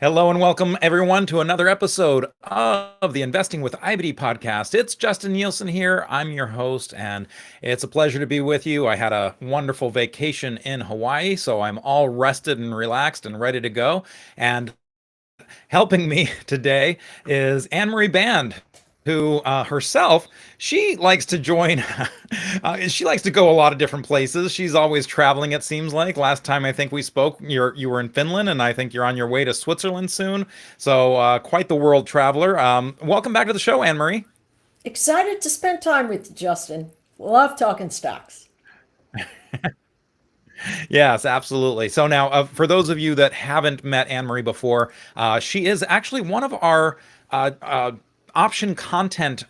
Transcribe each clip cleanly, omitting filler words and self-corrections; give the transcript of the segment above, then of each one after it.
Hello and welcome everyone to another episode of the Investing with IBD podcast. It's Justin Nielsen here. I'm your host, and it's a pleasure to be with you. I had a wonderful vacation in Hawaii, so I'm all rested and relaxed and ready to go. And helping me today is Anne-Marie Band, who herself, she likes to join, she likes to go a lot of different places. She's always traveling, it seems like. Last time I think we spoke, you were in Finland, and I think you're on your way to Switzerland soon. So quite the world traveler. Welcome back to the show, Anne-Marie. Excited to spend time with you, Justin. Love talking stocks. Yes, absolutely. So now, for those of you that haven't met Anne Marie before, she is actually one of our option content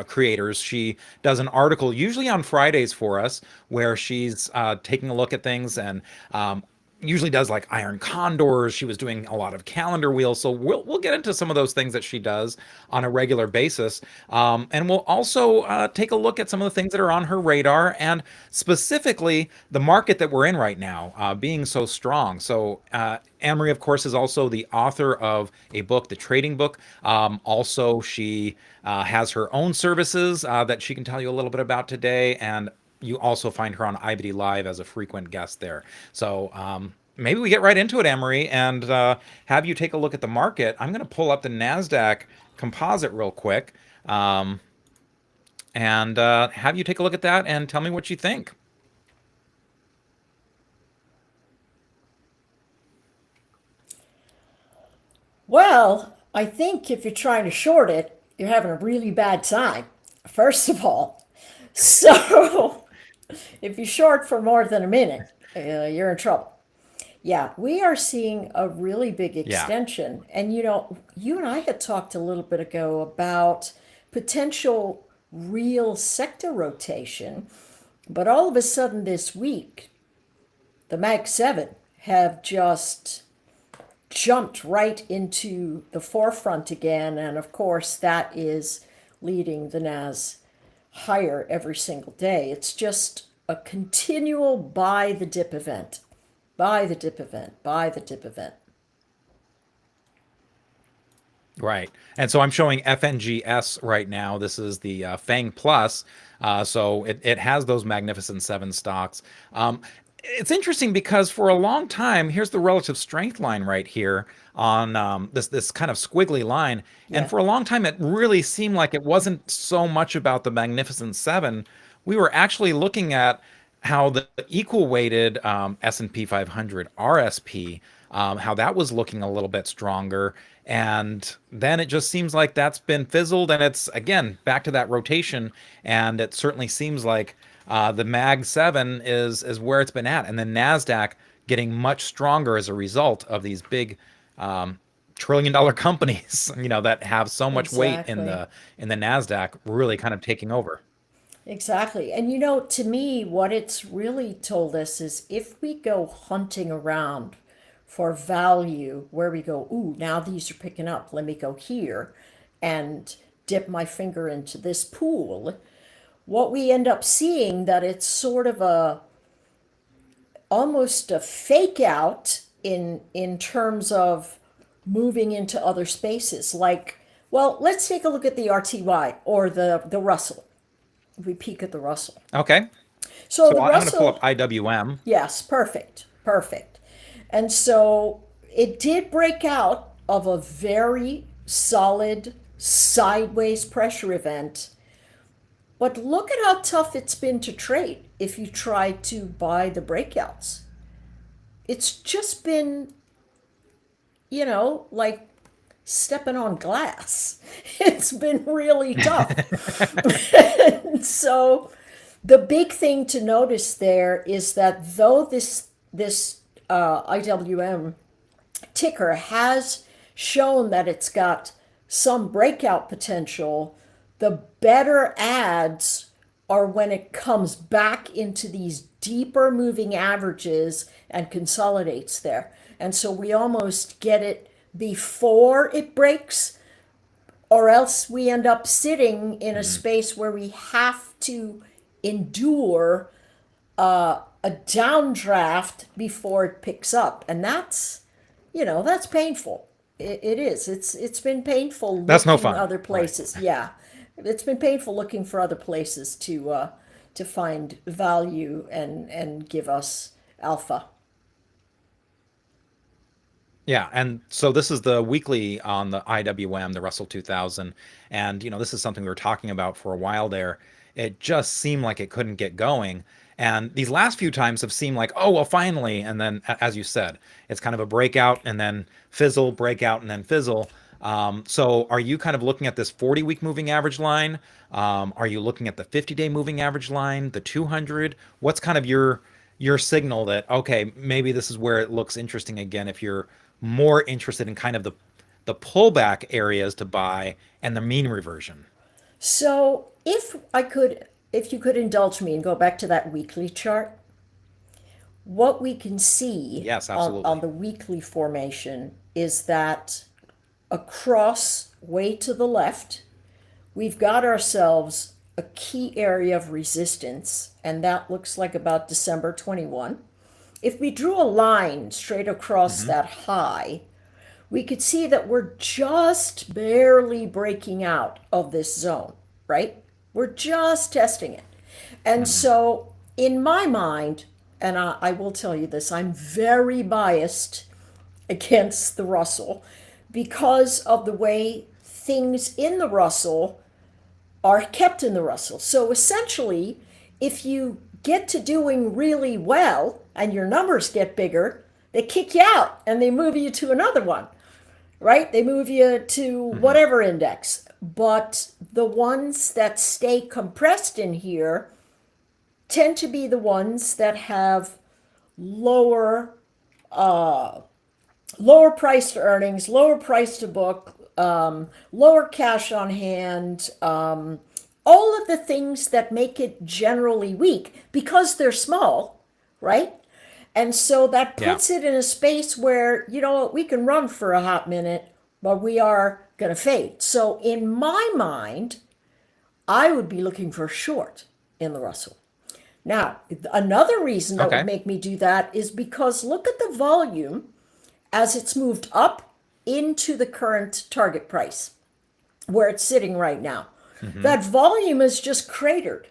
creators. She does an article usually on Fridays for us where she's taking a look at things and usually does like iron condors. She was doing a lot of calendar wheels. So we'll get into some of those things that she does on a regular basis. And we'll also take a look at some of the things that are on her radar and specifically the market that we're in right now being so strong. So Anne-Marie, of course, is also the author of a book, the trading book. Also, she has her own services that she can tell you a little bit about today. And you also find her on IBD Live as a frequent guest there. So maybe we get right into it, Anne-Marie, and have you take a look at the market. I'm going to pull up the NASDAQ composite real quick and have you take a look at that and tell me what you think. Well, I think if you're trying to short it, you're having a really bad time, first of all. So, if you short for more than a minute, you're in trouble. Yeah, we are seeing a really big Yeah. extension. And you and I had talked a little bit ago about potential real sector rotation. But all of a sudden this week, the Mag 7 have just jumped right into the forefront again. And of course, that is leading the NAS higher every single day. It's just a continual buy the dip event, buy the dip event, buy the dip event. Right. And so I'm showing FNGS right now. This is the FANG Plus. So it has those Magnificent Seven stocks. It's interesting because for a long time, here's the relative strength line right here on this kind of squiggly line. And Yeah, for a long time, it really seemed like it wasn't so much about the Magnificent Seven. We were actually looking at how the equal weighted S&P 500 RSP, how that was looking a little bit stronger. And then it just seems like that's been fizzled, and it's again back to that rotation. And it certainly seems like the Mag 7 is where it's been at, and the Nasdaq getting much stronger as a result of these big trillion-dollar companies, that have so much weight exactly. in the Nasdaq, really kind of taking over. Exactly. And to me, what it's really told us is if we go hunting around for value, where we go, ooh, now these are picking up, let me go here and dip my finger into this pool, what we end up seeing that it's sort of a almost a fake out in terms of moving into other spaces. Like, well, let's take a look at the RTY or the Russell. We peek at the Russell. Okay, So so the I'm going to pull up Russell, IWM. yes, perfect, perfect. And so it did break out of a very solid sideways pressure event. But look at how tough it's been to trade if you try to buy the breakouts. It's just been, like stepping on glass. It's been really tough. So the big thing to notice there is that though this IWM ticker has shown that it's got some breakout potential, the better ads are when it comes back into these deeper moving averages and consolidates there. And so we almost get it before it breaks, or else we end up sitting in a Mhm. space where we have to endure a downdraft before it picks up. And that's, that's painful. It is. It's been painful That's no looking fun, other right? places. Yeah, it's been painful looking for other places to find value and give us alpha. Yeah, and so this is the weekly on the IWM, the Russell 2000, and this is something we were talking about for a while there. It just seemed like it couldn't get going, and these last few times have seemed like, oh well, finally, and then as you said, it's kind of a breakout and then fizzle, breakout and then fizzle. So are you kind of looking at this 40-week moving average line? Are you looking at the 50-day moving average line, the 200? What's kind of your signal that okay, maybe this is where it looks interesting again if you're more interested in kind of the pullback areas to buy and the mean reversion. So if you could indulge me and go back to that weekly chart, what we can see Yes, on absolutely. the weekly formation is that across way to the left, we've got ourselves a key area of resistance, and that looks like about December 21. If we drew a line straight across Hmm. that high, we could see that we're just barely breaking out of this zone, right? We're just testing it. And Hmm. so, in my mind, and I will tell you this, I'm very biased against the Russell because of the way things in the Russell are kept in the Russell. So essentially, if you get to doing really well and your numbers get bigger, they kick you out and they move you to another one, right? They move you to Hmm. whatever index. But the ones that stay compressed in here tend to be the ones that have lower lower price to earnings, lower price to book, lower cash on hand, all of the things that make it generally weak because they're small, right? And so that Yeah. puts it in a space where, we can run for a hot minute, but we are going to fade. So in my mind, I would be looking for short in the Russell. Now, another reason that would Okay. make me do that is because look at the volume as it's moved up into the current target price where it's sitting right now. Hmm. That volume is just cratered.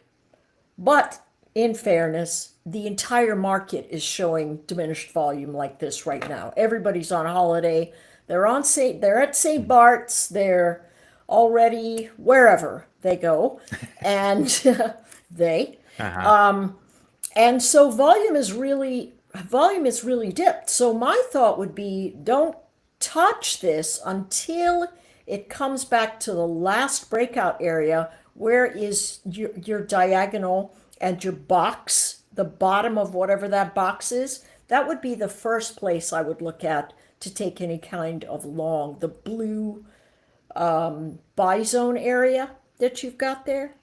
But in fairness, the entire market is showing diminished volume like this right now. Everybody's on holiday. They're at St. Bart's, they're already wherever they go. And they Uh-huh. and so volume is really dipped. So my thought would be don't touch this until it comes back to the last breakout area where is your diagonal and your box, the bottom of whatever that box is. That would be the first place I would look at to take any kind of long. The blue buy zone area that you've got there.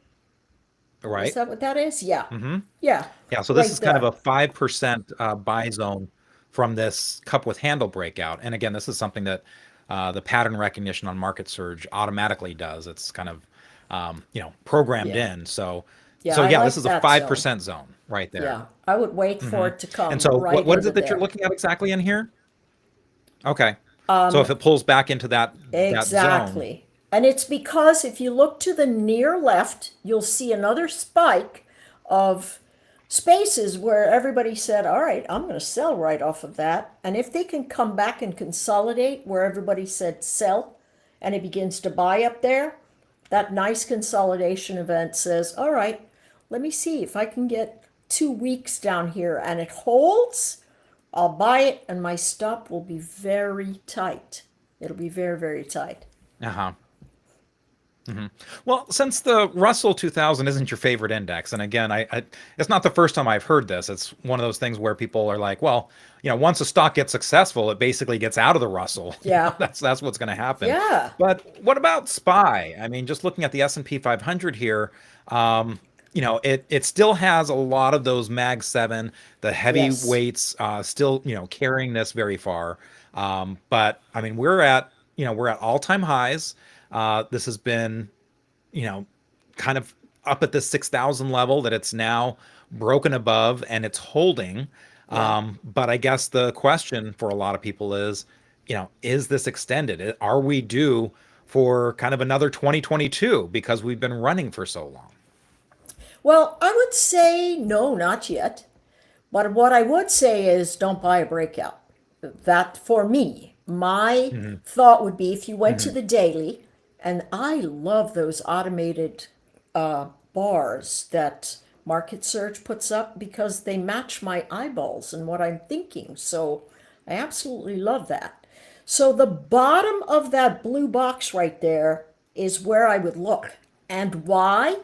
Is Right. that what that is? Yeah. Hmm. Yeah. Yeah. So this Right is kind of there. a 5% buy zone from this cup with handle breakout. And again, this is something that the pattern recognition on Market Surge automatically does. It's kind of programmed Yeah. in. So Yeah, so I yeah, this like is a that five zone. percent zone right there. Yeah. I would wait Hmm. for it to And come so right what is into it that you're there. looking at exactly in here? Okay. So if it pulls back into that zone, Exactly. And it's because if you look to the near left, you'll see another spike of spaces where everybody said, all right, I'm going to sell right off of that. And if they can come back and consolidate where everybody said sell and it begins to buy up there, that nice consolidation event says, all right, let me see if I can get 2 weeks down here and it holds. I'll buy it and my stop will be very tight. It'll be very, very tight. uh-huh. Hmm. Well, since the Russell 2000 isn't your favorite index, and again, it's not the first time I've heard this. It's one of those things where people are like, well, once a stock gets successful, it basically gets out of the Russell. Yeah. That's what's going to happen. Yeah. But what about SPY? I mean, just looking at the S&P 500 here, it still has a lot of those Mag 7, the heavy Yes. weights, still carrying this very far. But I mean, we're at all-time highs. This has been, you know, kind of up at the 6,000 level that it's now broken above and it's holding. Yeah. But I guess the question for a lot of people is, is this extended? Are we due for kind of another 2022 because we've been running for so long? Well, I would say no, not yet. But what I would say is don't buy a breakout. That for me, my Hmm. thought would be if you went to Hmm. the daily, and I love those automated bars that Market Surge puts up because they match my eyeballs and what I'm thinking. So I absolutely love that. So the bottom of that blue box right there is where I would look. And why? Hmm.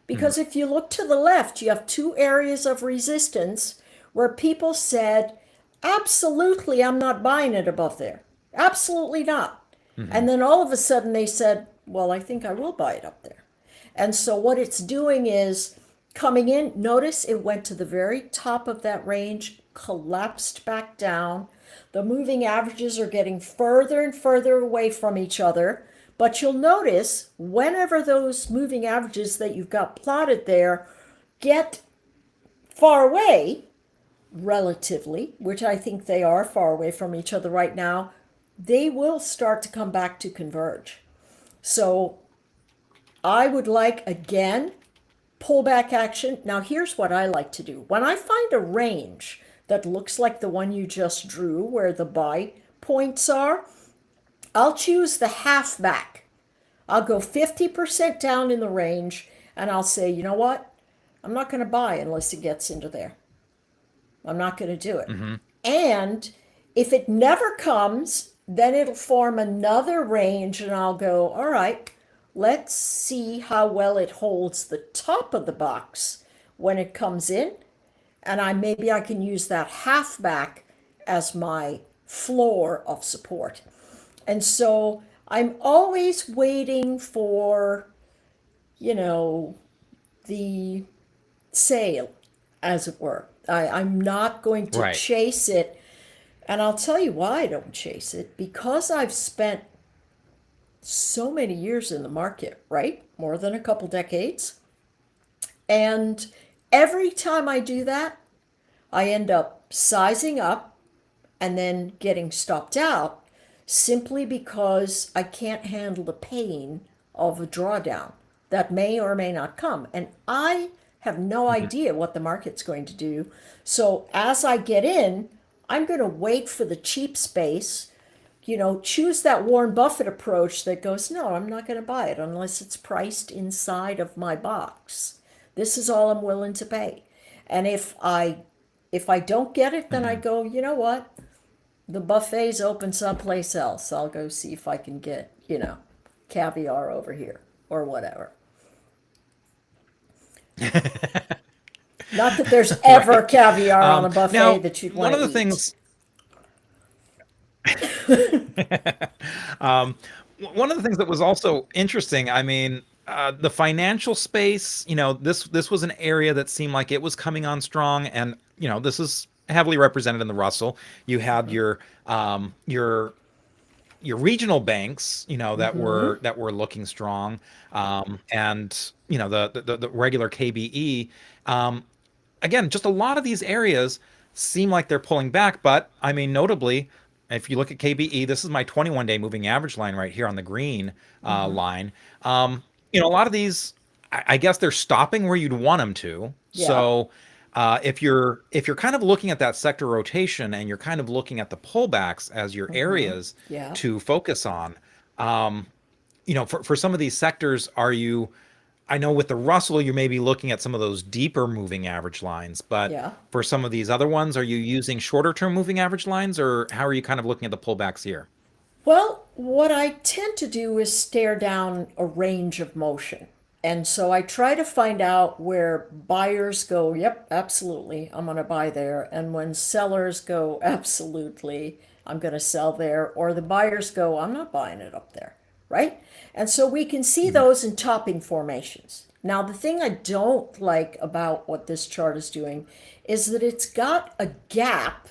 Because if you look to the left, you have two areas of resistance where people said, absolutely, I'm not buying it above there. Absolutely not. Hmm. And then all of a sudden they said, well, I think I will buy it up there. And so what it's doing is coming in. Notice it went to the very top of that range, collapsed back down. The moving averages are getting further and further away from each other. But you'll notice whenever those moving averages that you've got plotted there get far away, relatively, which I think they are far away from each other right now, they will start to come back to converge. So I would like, again, pullback action. Now, here's what I like to do. When I find a range that looks like the one you just drew, where the buy points are, I'll choose the half back. I'll go 50% down in the range and I'll say, you know what? I'm not going to buy unless it gets into there. I'm not going to do it. Hmm. And if it never comes, then it'll form another range and I'll go, all right, let's see how well it holds the top of the box when it comes in. And maybe I can use that half back as my floor of support. And so I'm always waiting for, you know, the sale, as it were. I'm not going to Right. chase it. And I'll tell you why I don't chase it. Because I've spent so many years in the market, right? More than a couple decades. And every time I do that, I end up sizing up and then getting stopped out simply because I can't handle the pain of a drawdown that may or may not come. And I have no Hmm. idea what the market's going to do. So as I get in, I'm going to wait for the cheap space, choose that Warren Buffett approach that goes, no, I'm not going to buy it unless it's priced inside of my box. This is all I'm willing to pay. And if I don't get it, then I Hmm. go, you know what? The buffet's open someplace else. I'll go see if I can get, caviar over here or whatever. Not that there's ever Right. caviar on a buffet Now, that you'd one want of to the eat. things, um, one of the things that was also interesting, I mean, the financial space, this was an area that seemed like it was coming on strong, and this is heavily represented in the Russell. You had your regional banks, that were looking strong, and the regular KBE. Um, Again, just a lot of these areas seem like they're pulling back. But I mean, notably, if you look at KBE, this is my 21-day moving average line right here on the green line. A lot of these, I guess they're stopping where you'd want them to. Yeah. So if you're kind of looking at that sector rotation and you're kind of looking at the pullbacks as your areas Yeah. to focus on, um, for some of these sectors, I know with the Russell, you may be looking at some of those deeper moving average lines, but Yeah. for some of these other ones, are you using shorter term moving average lines, or how are you kind of looking at the pullbacks here? Well, what I tend to do is stare down a range of motion. And so I try to find out where buyers go, yep, absolutely, I'm going to buy there. And when sellers go, absolutely, I'm going to sell there. Or the buyers go, I'm not buying it up there, right? And so we can see Hmm. those in topping formations. Now, the thing I don't like about what this chart is doing is that it's got a gap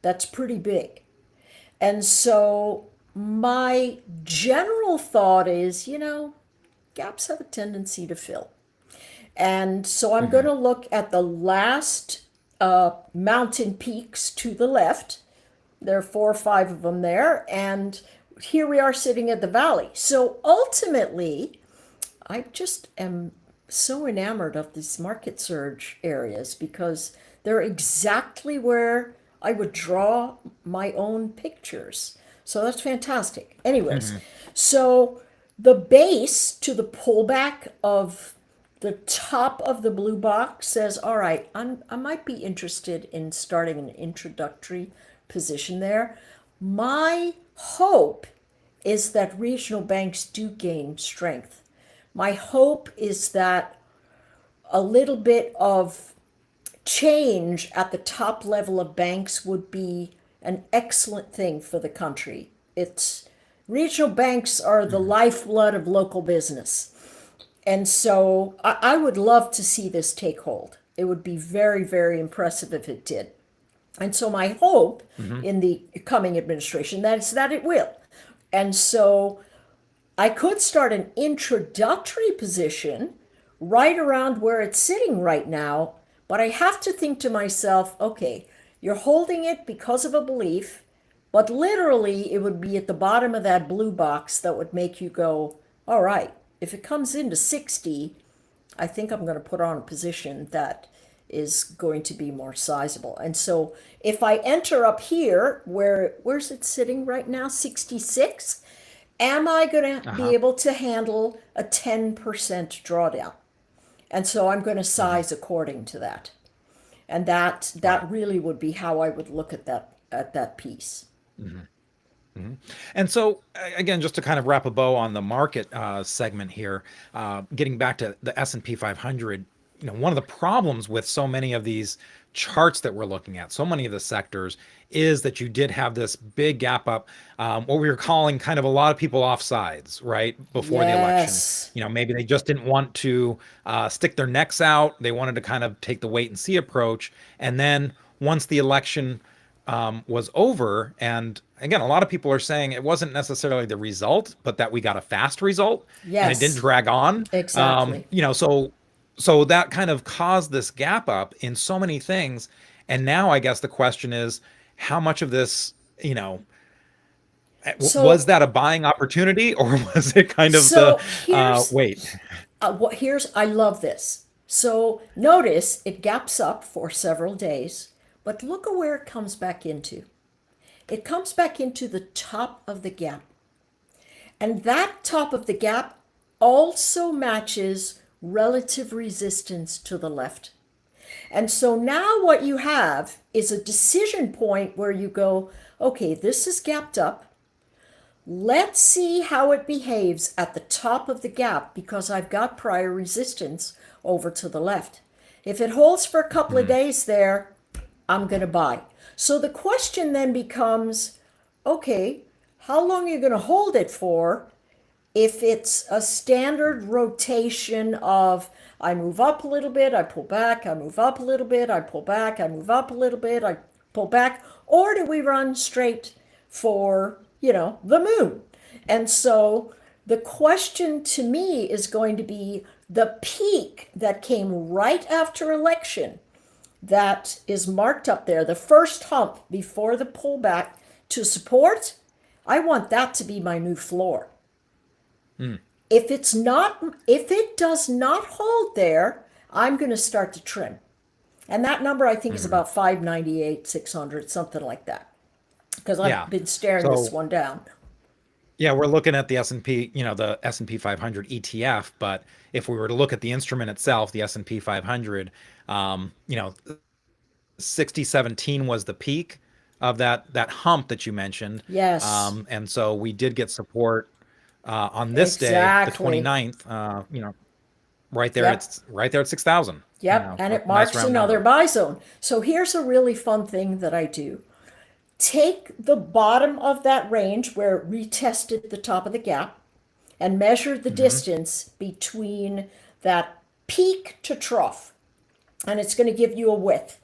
that's pretty big. And so my general thought is, gaps have a tendency to fill. And so I'm going Hmm. to look at the last mountain peaks to the left, There are 4 or 5 of them there, and here we are sitting at the valley. So ultimately, I just am so enamored of these market surge areas because they're exactly where I would draw my own pictures. So that's fantastic. Anyways, Hmm. so the base to the pullback of the top of the blue box says, all right, I might be interested in starting an introductory position there. My hope is that regional banks do gain strength. My hope is that a little bit of change at the top level of banks would be an excellent thing for the country. It's regional banks are the Hmm. lifeblood of local business. And so I would love to see this take hold. It would be very, very impressive if it did. And so my hope Hmm. in the coming administration is that it will. And so I could start an introductory position right around where it's sitting right now, but I have to think to myself, okay, you're holding it because of a belief, but literally it would be at the bottom of that blue box that would make you go, all right, if it comes into 60, I think I'm going to put on a position that is going to be more sizable. And so if I enter up here, where's it sitting right now? 66. Am I going to be Uh-huh. able to handle a 10% drawdown? And so I'm going to Hmm. size according to that. And that Right. really would be how I would look at that piece. Hmm. Hmm. And so, again, just to kind of wrap a bow on the market segment here, getting back to the S&P 500, one of the problems with so many of these charts that we're looking at, so many of the sectors, is that you did have this big gap up, what we were calling kind of a lot of people off sides, right, before the election. Yes. Maybe they just didn't want to stick their necks out. They wanted to kind of take the wait and see approach. And then once the election was over. And again, a lot of people are saying it wasn't necessarily the result, but that we got a fast result and it didn't Yes. drag on. Exactly. So that kind of caused this gap up in so many things. And now I guess the question is, how much of this, was So that a buying opportunity or was it kind of the so here's wait? what here's I love this. So notice it gaps up for several days, but look at where it comes back into. It comes back into the top of the gap. And that top of the gap also matches relative resistance to the left. And so now what you have is a decision point where you go, okay, this is gapped up. Let's see how it behaves at the top of the gap because I've got prior resistance over to the left. If it holds for a couple of Hmm. days there, I'm going to buy. So the question then becomes, okay, how long are you going to hold it for? If it's a standard rotation of I move up a little bit, I pull back, I move up a little bit, I pull back, I move up a little bit, I pull back, or do we run straight for, the moon? And so the question to me is going to be the peak that came right after election that is marked up there, the first hump before the pullback to support. I want that to be my new floor. Hmm. If it does not hold there, I'm going to start to trim. And that number I think is Hmm. about 598, 600, something like that. Because I've Yeah. been staring this So one down. yeah, we're looking at the S&P, the S&P 500 ETF, but if we were to look at the instrument itself, the S&P 500, 6017 was the peak of that hump that you mentioned. Yes, And so we did get support on this day, the exactly. 29th, Yep. right there at 6,000, Yep. And a it nice marks round another number. buy zone. So here's a really fun thing that I do. Take the bottom of that range where it retested the top of the gap and measure the Hmm. distance between that peak to trough. And it's going to give you a width.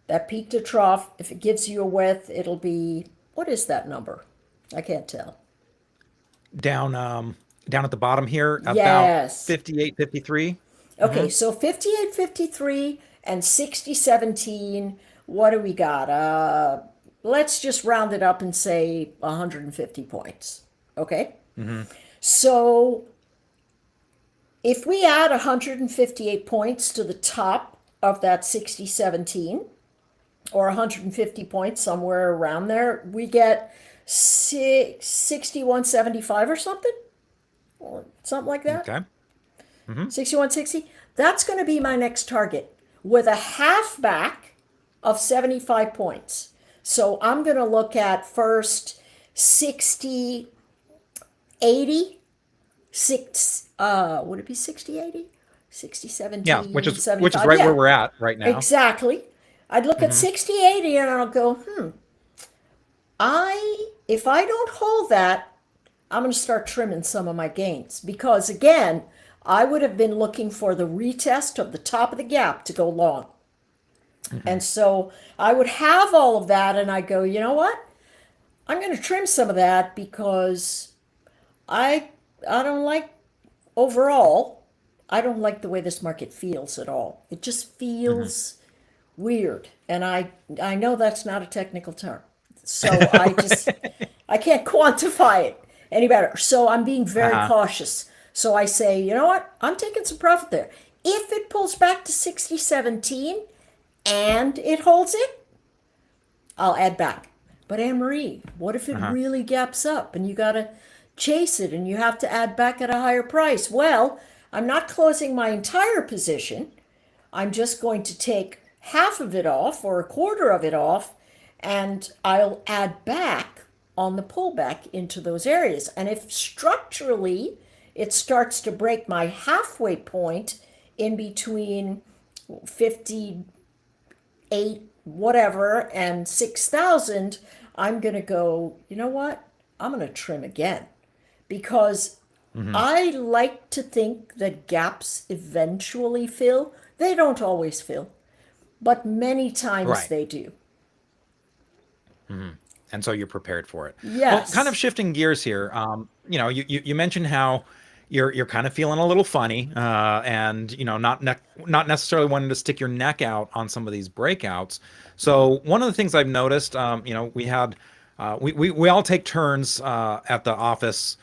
That peak to trough, if it gives you a width, it'll be, what is that number? I can't tell. Down, down at the bottom here, about Yes. 58, 53. Hmm. Okay, so 58.53 and 60.17. What do we got? let's just round it up and say 150 points. Okay? Mm-hmm. So if we add 158 points to the top of that 6017, or 150 points somewhere around there, we get 6175 or something, or something like that. Okay. Mm-hmm. 6160. That's going to be my next target with a halfback of 75 points. So I'm going to look at first 60, 80, would it be 60, 80? 60, Yeah, 17, which is 75. right where Yeah, we're at right now. exactly. I'd look at Mm-hmm. 60, 80 and I'll go, if I don't hold that, I'm going to start trimming some of my gains because again, I would have been looking for the retest of the top of the gap to go long. Mm-hmm. And so I would have all of that and I go, you know what? I'm going to trim some of that because I I don't like overall, I don't like the way this market feels at all. It just Mm-hmm. feels weird. And I know that's not a technical term. So I can't quantify it any better. So I'm being very Uh-huh. cautious. So I say, you know what? I'm taking some profit there. If it pulls back to 6017 and it holds it, I'll add back. But Anne Marie, what if it Uh-huh. really gaps up and you got to chase it and you have to add back at a higher price? Well, I'm not closing my entire position. I'm just going to take half of it off or a quarter of it off, and I'll add back on the pullback into those areas. And if structurally it starts to break my halfway point in between 58 whatever and 6,000, I'm going to go, you know what? I'm going to trim again because Mm-hmm. I like to think that gaps eventually fill. They don't always fill, but many times Right. they do. Mm-hmm. And so you're prepared for it. Well, kind of Yes. shifting gears here. You mentioned how you're kind of feeling a little funny, and not necessarily wanting to stick your neck out on some of these breakouts. So one of the things I've noticed, we had we all take turns at the office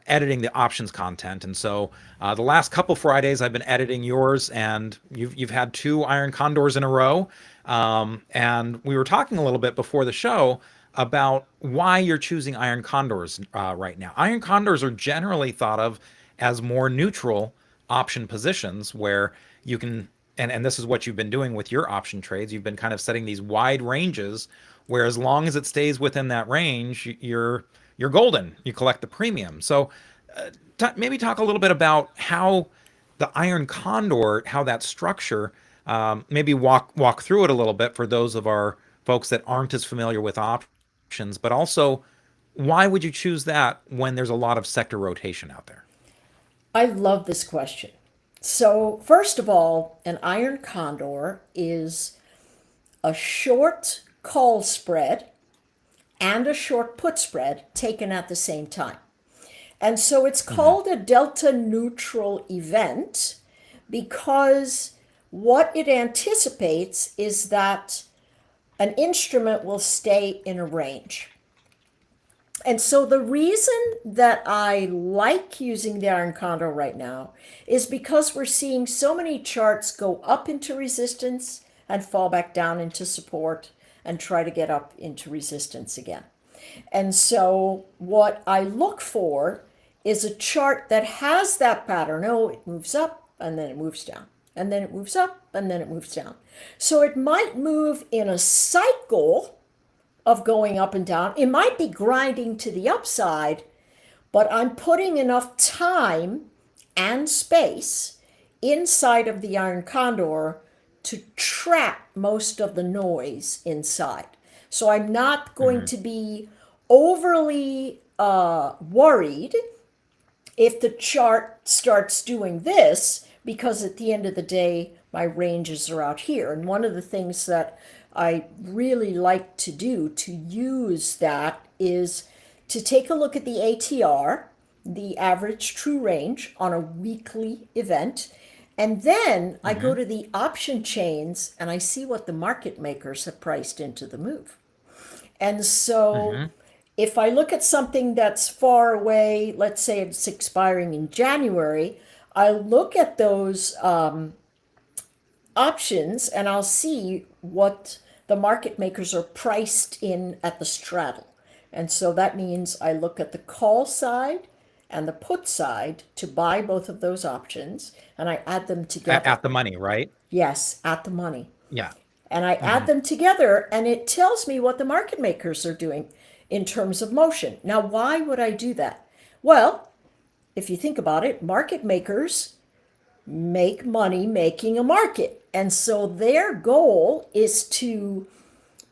editing the options content, and so the last couple Fridays I've been editing yours, and you've had two Iron Condors in a row, and we were talking a little bit before the show about why you're choosing Iron Condors right now. Iron Condors are generally thought of as more neutral option positions where you can, and this is what you've been doing with your option trades. You've been kind of setting these wide ranges where as long as it stays within that range, you're golden. You collect the premium. So maybe talk a little bit about how the Iron Condor, how that structure, maybe walk through it a little bit for those of our folks that aren't as familiar with options, but also why would you choose that when there's a lot of sector rotation out there? I love this question. So, first of all, an iron condor is a short call spread and a short put spread taken at the same time. And so it's Mm-hmm. called a delta neutral event because what it anticipates is that an instrument will stay in a range. And so the reason that I like using the iron condor right now is because we're seeing so many charts go up into resistance and fall back down into support and try to get up into resistance again. And so what I look for is a chart that has that pattern. Oh, it moves up and then it moves down. And then it moves up and then it moves down. So it might move in a cycle of going up and down. It might be grinding to the upside, but I'm putting enough time and space inside of the iron condor to trap most of the noise inside. So I'm not going Mm-hmm. to be overly worried if the chart starts doing this, because at the end of the day, my ranges are out here. And one of the things that I really like to do to use that is to take a look at the ATR, the average true range, on a weekly event. And then I Mm-hmm. go to the option chains and I see what the market makers have priced into the move. And so Hmm. if I look at something that's far away, let's say it's expiring in January, I look at those options and I'll see what the market makers are priced in at the straddle. And so that means I look at the call side and the put side to buy both of those options and I add them together. At the money, right? Yes, at the money. Yeah. And I add Hmm. them together and it tells me what the market makers are doing in terms of motion. Now, why would I do that? Well, if you think about it, market makers make money making a market. And so their goal is to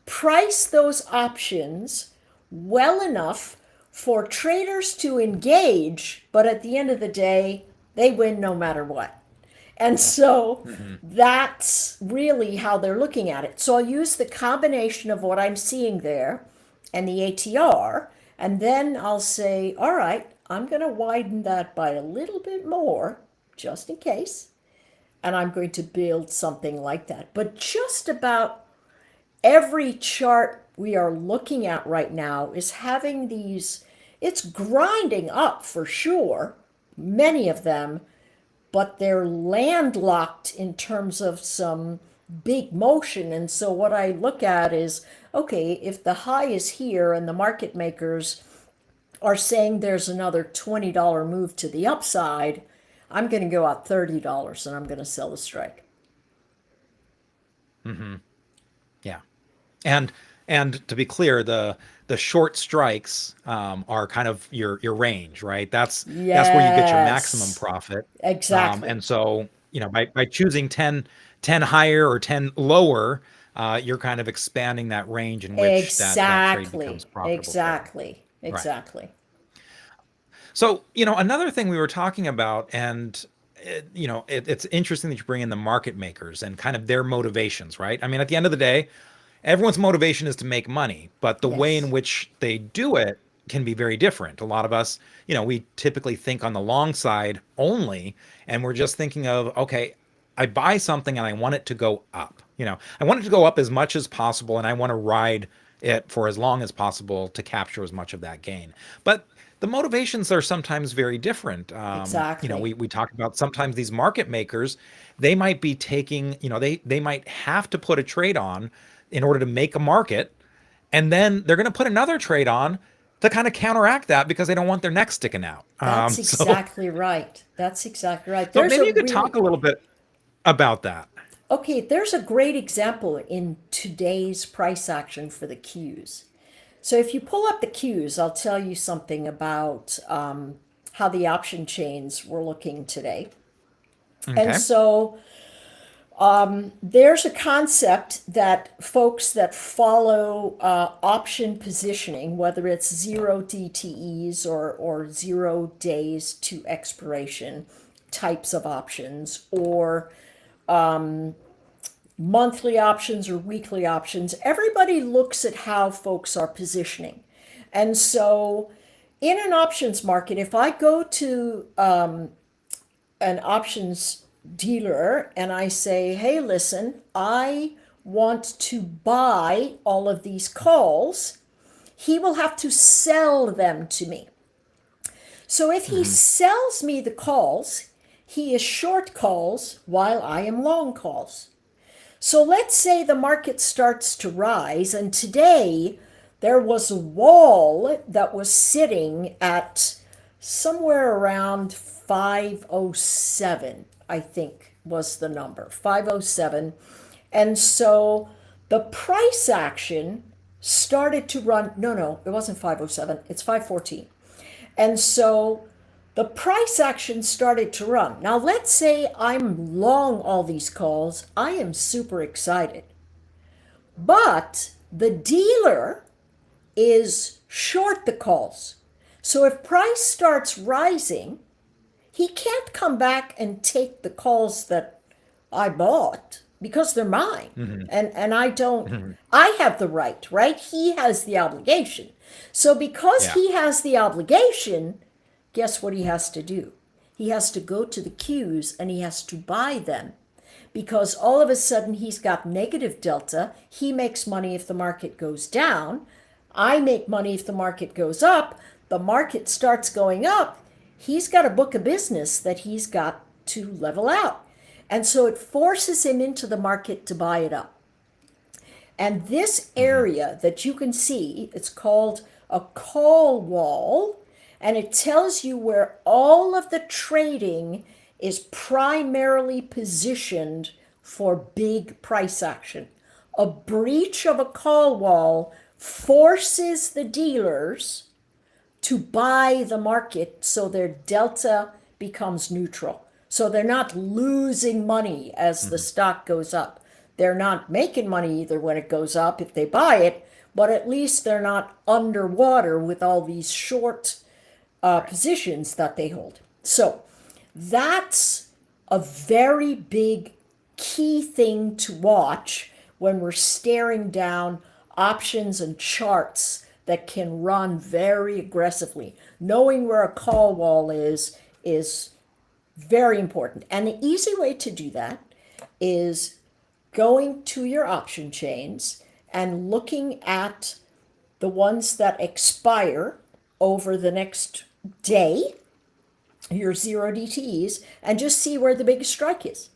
price those options well enough for traders to engage, but at the end of the day, they win no matter what. And so Hmm. that's really how they're looking at it. So I'll use the combination of what I'm seeing there and the ATR, and then I'll say, all right, I'm going to widen that by a little bit more, just in case, and I'm going to build something like that. But just about every chart we are looking at right now is having these, it's grinding up for sure, many of them, but they're landlocked in terms of some big motion. And so what I look at is, okay, if the high is here and the market makers are saying there's another $20 move to the upside, I'm going to go out $30 and I'm going to sell the strike. Hmm. Yeah. And and to be clear, the short strikes are kind of your range, right? That's where you get your maximum Yes, profit. exactly. And so, by choosing 10 higher or 10 lower, you're kind of expanding that range in which that trade becomes Exactly. profitable for you. Exactly. Right. Exactly. So, another thing we were talking about, and it's interesting that you bring in the market makers and kind of their motivations, right? I mean, at the end of the day, everyone's motivation is to make money, but the way in Yes. which they do it can be very different. A lot of us, we typically think on the long side only, and we're just thinking of, okay, I buy something and I want it to go up. I want it to go up as much as possible, and I want to ride it for as long as possible to capture as much of that gain. But the motivations are sometimes very different. Exactly. We talked about sometimes these market makers, they might be taking, they might have to put a trade on in order to make a market, and then they're going to put another trade on to kind of counteract that because they don't want their neck sticking out. That's So, exactly right. That's exactly right. so There's a maybe you could really, talk a little bit about that. okay, there's a great example in today's price action for the Qs. So if you pull up the Qs, I'll tell you something about how the option chains were looking today. And Okay. so there's a concept that folks that follow option positioning, whether it's zero DTEs or 0 days to expiration types of options, or monthly options or weekly options, everybody looks at how folks are positioning. And so in an options market, if I go to an options dealer and I say, hey, listen, I want to buy all of these calls, he will have to sell them to me. So if he Hmm. sells me the calls, he is short calls while I am long calls. So let's say the market starts to rise, and today there was a wall that was sitting at somewhere around 507, I think was the number, 507. And so the price action started to run. No, no, it wasn't 507, it's 514. And so the price action started to run. Now, let's say I'm long all these calls. I am super excited. But the dealer is short the calls. So if price starts rising, he can't come back and take the calls that I bought because they're mine. Hmm. And I don't, Hmm. I have the right? He has the obligation. So because Yeah. he has the obligation, guess what he has to do? He has to go to the Qs and he has to buy them because all of a sudden he's got negative delta. He makes money if the market goes down, I make money if the market goes up. The market starts going up. He's got a book of business that he's got to level out. And so it forces him into the market to buy it up. And this area that you can see, it's called a call wall, and it tells you where all of the trading is primarily positioned for big price action. A breach of a call wall forces the dealers to buy the market so their delta becomes neutral. So they're not losing money as the stock goes up. They're not making money either when it goes up if they buy it, but at least they're not underwater with all these short positions that they hold. So that's a very big key thing to watch when we're staring down options and charts that can run very aggressively. Knowing where a call wall is very important. And the easy way to do that is going to your option chains and looking at the ones that expire over the next day, your 0 DTEs, and just see where the biggest strike is.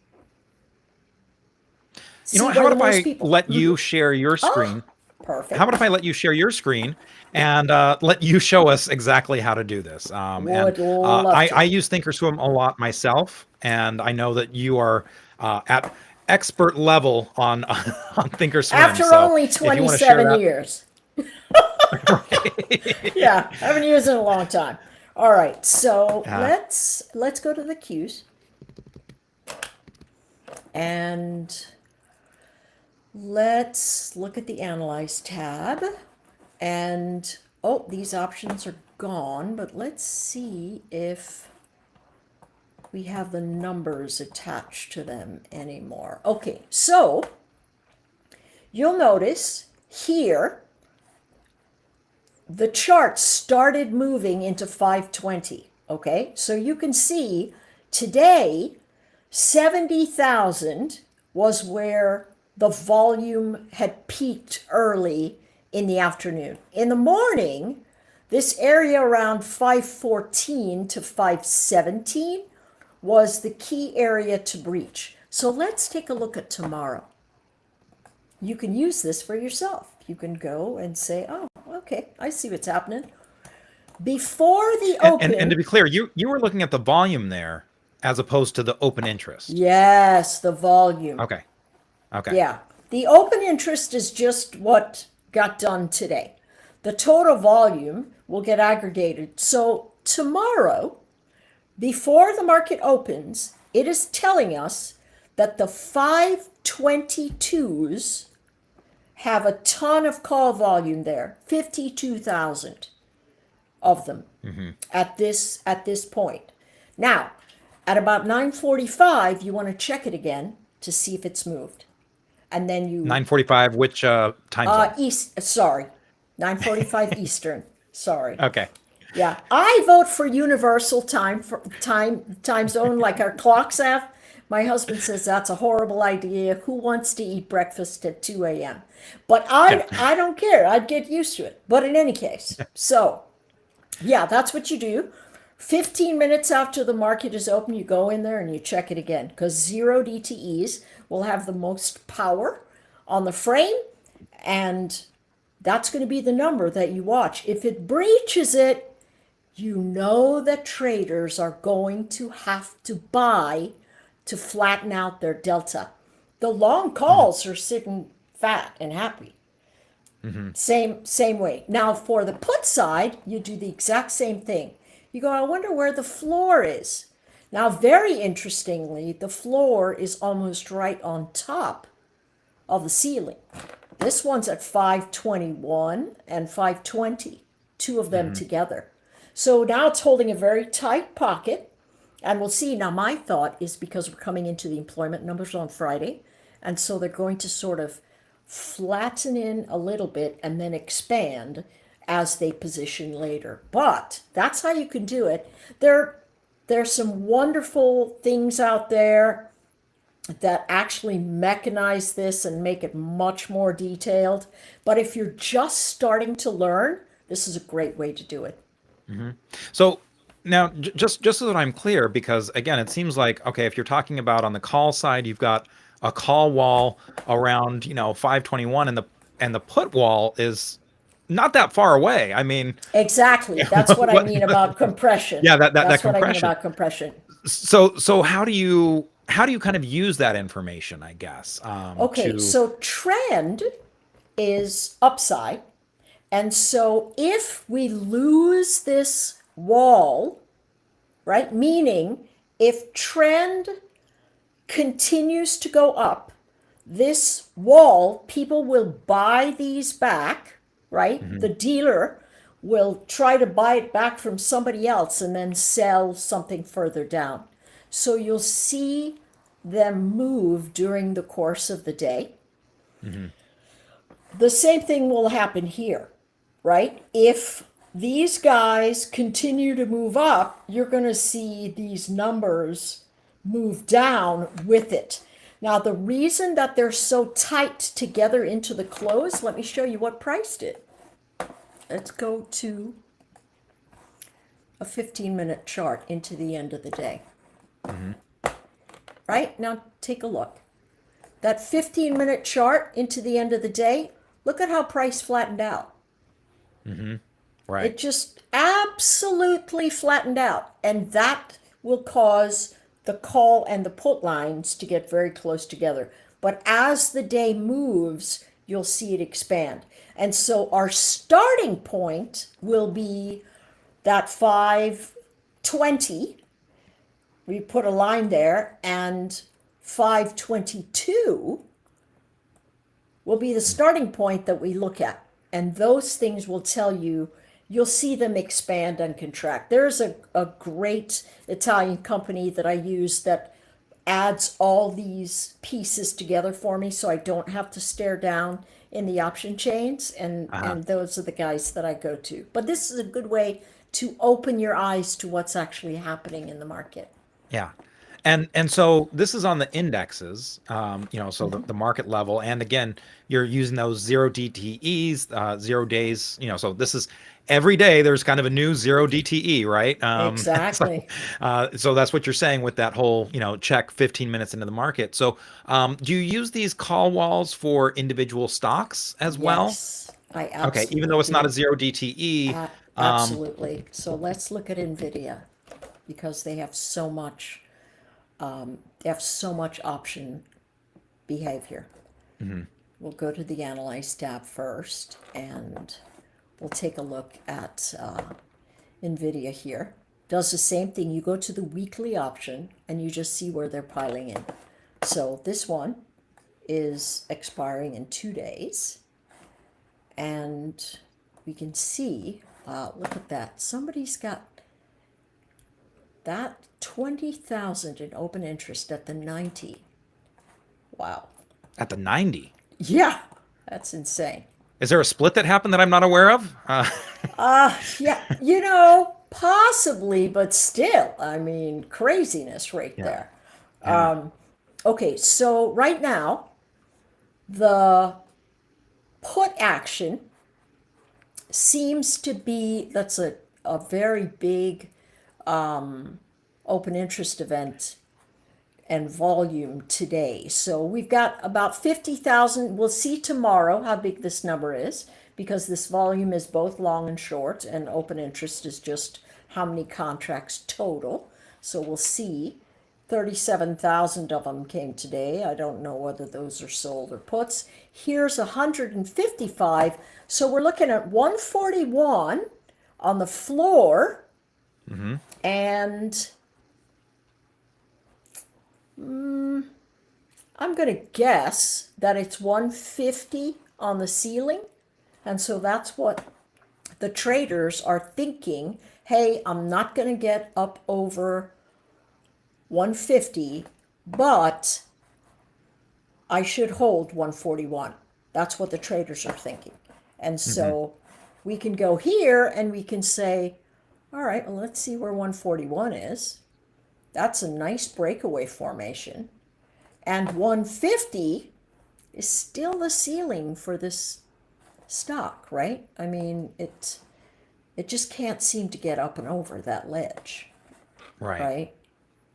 You know what? How about if I let you share your screen? Perfect. How about if I let you share your screen and let you show us exactly how to do this? I use Thinkorswim a lot myself, and I know that you are at expert level on Thinkorswim. After so only 27 years. Yeah, I haven't used it in a long time. All right, so let's go to the Qs. And let's look at the Analyze tab. And, oh, these options are gone, but let's see if we have the numbers attached to them anymore. Okay, so you'll notice here the chart started moving into 520. Okay, so you can see today 70,000 was where the volume had peaked early in the afternoon. In the morning, this area around 514 to 517 was the key area to breach. So let's take a look at tomorrow. You can use this for yourself. You can go and say, oh, okay, I see what's happening. Before the open... And to be clear, you were looking at the volume there as opposed to the open interest. Yes, the volume. Okay. Yeah. The open interest is just what got done today. The total volume will get aggregated. So tomorrow, before the market opens, it is telling us that the 522s have a ton of call volume there, 52,000 of them at this point. Now, at about 9:45, you want to check it again to see if it's moved. And then you 9:45, which time zone? 9:45 Eastern. Sorry. Okay. Yeah, I vote for universal time zone like our clocks have. My husband says that's a horrible idea. Who wants to eat breakfast at 2 a.m.? But I don't care. I'd get used to it. But in any case, so yeah, that's what you do. 15 minutes after the market is open, you go in there and you check it again, because 0 DTEs will have the most power on the frame, and that's going to be the number that you watch. If it breaches it, you know that traders are going to have to buy to flatten out their delta. The long calls are sitting fat and happy. Same way. Now for the put side, you do the exact same thing. You go, I wonder where the floor is. Now, very interestingly, the floor is almost right on top of the ceiling. This one's at 521 and 520, two of them together. So now it's holding a very tight pocket, and we'll see. Now, my thought is because we're coming into the employment numbers on Friday, and so they're going to sort of flatten in a little bit and then expand as they position later. But that's how you can do it. There's some wonderful things out there that actually mechanize this and make it much more detailed. But if you're just starting to learn, this is a great way to do it. So now, just so that I'm clear, because again, it seems like okay, if you're talking about on the call side, you've got a call wall around 521, and the put wall is not that far away. I mean, Exactly. That's what I what? mean about compression. Yeah, that That's what I mean compression. about compression. So how do you kind of use that information? I guess Okay, to so trend is upside. And so if we lose this wall, right, meaning if trend continues to go up, this wall, people will buy these back, right? The dealer will try to buy it back from somebody else and then sell something further down. So you'll see them move during the course of the day. The same thing will happen here, right? If these guys continue to move up, you're going to see these numbers move down with it. Now, the reason that they're so tight together into the close, let me show you what price did. Let's go to a 15-minute chart into the end of the day. Right? Now, take a look. That 15-minute chart into the end of the day, look at how price flattened out. right. It just absolutely flattened out. And that will cause the call and the put lines to get very close together. But as the day moves, you'll see it expand. And so our starting point will be that 520. We put a line there, and 522 will be the starting point that we look at. And those things will tell you, you'll see them expand and contract. There's a great Italian company that I use that adds all these pieces together for me so I don't have to stare down in the option chains. And those are the guys that I go to. But this is a good way to open your eyes to what's actually happening in the market. Yeah. And so this is on the indexes, so the market level. And again, you're using those zero DTEs, 0 days, so this is every day there's kind of a new zero DTE, right? Exactly. So that's what you're saying with that whole, check 15 minutes into the market. So do you use these call walls for individual stocks as well? Yes, I Okay. Even though absolutely it's not a do. zero DTE. Absolutely. So let's look at Nvidia because they have so much. They have so much option behavior. We'll go to the Analyze tab first, and we'll take a look at Nvidia here. Does the same thing. You go to the weekly option, and you just see where they're piling in. So this one is expiring in 2 days, and we can see. Look at that. Somebody's got that 20,000 in open interest at the 90. Wow. At the 90. Yeah, that's insane. Is there a split that happened that I'm not aware of? Yeah, possibly, but still, I mean, craziness right there. Yeah. Okay, so right now, the put action seems to be, that's a very big open interest event and volume today. So we've got about 50,000. We'll see tomorrow how big this number is because this volume is both long and short, and open interest is just how many contracts total. So we'll see. 37,000 of them came today. I don't know whether those are sold or puts. Here's 155. So we're looking at 141 on the floor. And I'm going to guess that it's 150 on the ceiling. And so that's what the traders are thinking. Hey, I'm not going to get up over 150, but I should hold 141. That's what the traders are thinking. And so we can go here and we can say, all right, well, let's see where 141 is. That's a nice breakaway formation. And 150 is still the ceiling for this stock, right? I mean, it just can't seem to get up and over that ledge, Right. right?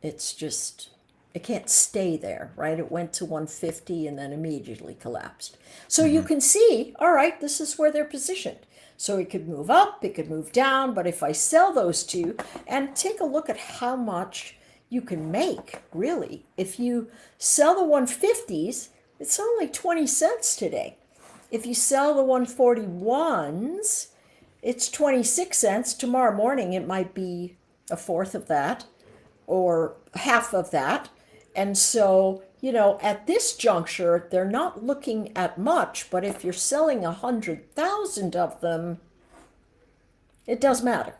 It's just, it can't stay there, right? It went to 150 and then immediately collapsed. So you Hmm. can see, all right, this is where they're positioned. So it could move up, it could move down, but if I sell those two and take a look at how much you can make, really, if you sell the 150s, it's only 20 cents today. If you sell the 141s, it's 26 cents. Tomorrow morning, it might be a fourth of that or half of that. And so, at this juncture, they're not looking at much, but if you're selling 100,000 of them, it does matter.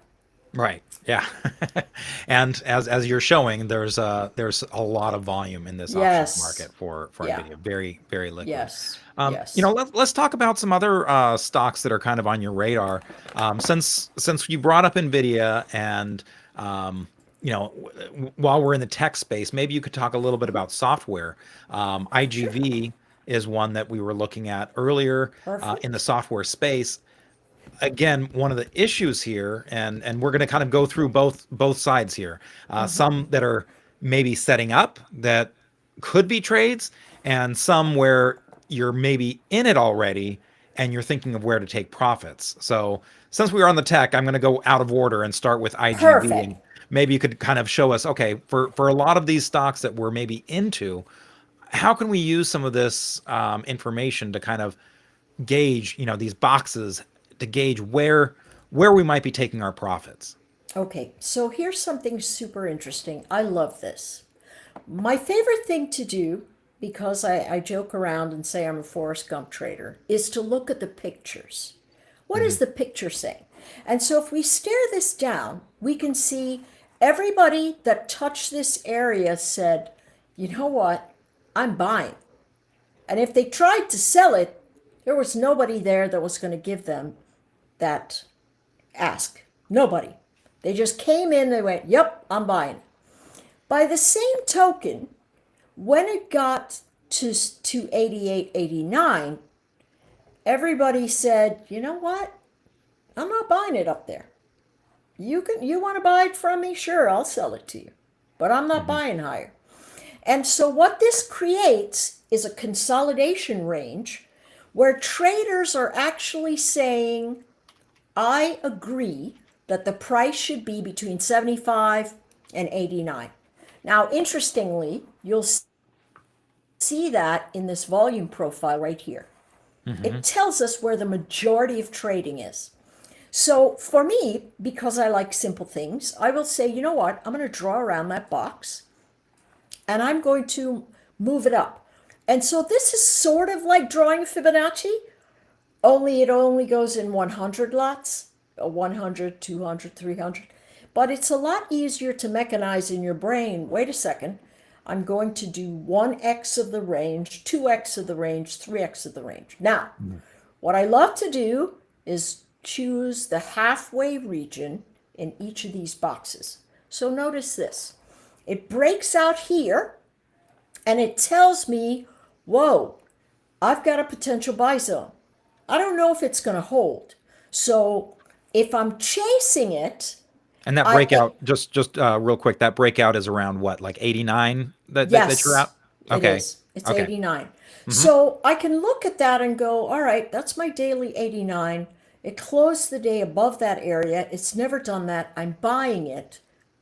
Right. Yeah. And as you're showing, there's a lot of volume in this options Yes. market for Yeah. Nvidia. Very, very liquid. Yes. You know, Yes. let's talk about some other stocks that are kind of on your radar. Since you brought up Nvidia and while we're in the tech space, maybe you could talk a little bit about software. Sure. IGV is one that we were looking at earlier in the Perfect. software space. Again, one of the issues here, and we're going to kind of go through both sides here. Some that are maybe setting up that could be trades, and some where you're maybe in it already and you're thinking of where to take profits. So since we are on the tech, I'm going to go out of order and start with IGV, Perfect. and maybe you could kind of show us, okay, for a lot of these stocks that we're maybe into, how can we use some of this information to kind of gauge, these boxes to gauge where we might be taking our profits. Okay, so here's something super interesting. I love this. My favorite thing to do, because I joke around and say I'm a Forrest Gump trader, is to look at the pictures. What Hmm. does the picture say? And so if we stare this down, we can see everybody that touched this area said, you know what? I'm buying. And if they tried to sell it, there was nobody there that was going to give them that ask. Nobody. They just came in, they went, yep, I'm buying. By the same token, when it got to 88, 89, everybody said, you know what? I'm not buying it up there. You want to buy it from me? Sure, I'll sell it to you. But I'm not Hmm. buying higher. And so what this creates is a consolidation range where traders are actually saying, I agree that the price should be between 75 and 89. Now, interestingly, you'll see that in this volume profile right here. Hmm. It tells us where the majority of trading is. So for me, because I like simple things, I will say, you know what? I'm going to draw around that box and I'm going to move it up. And so this is sort of like drawing a Fibonacci, only it only goes in 100 lots, 100, 200, 300. But it's a lot easier to mechanize in your brain. Wait a second. I'm going to do 1x of the range, 2x of the range, 3x of the range. Now, what I love to do is choose the halfway region in each of these boxes. So notice this. It breaks out here and it tells me, whoa, I've got a potential buy zone. I don't know if it's going to hold. So if I'm chasing it, And that I breakout, just real quick, that breakout is around what, like 89 that you're at? yes, it Okay. is. It's Okay. 89. Hmm. So I can look at that and go, all right, that's my daily 89. It closed the day above that area. It's never done that. I'm buying it.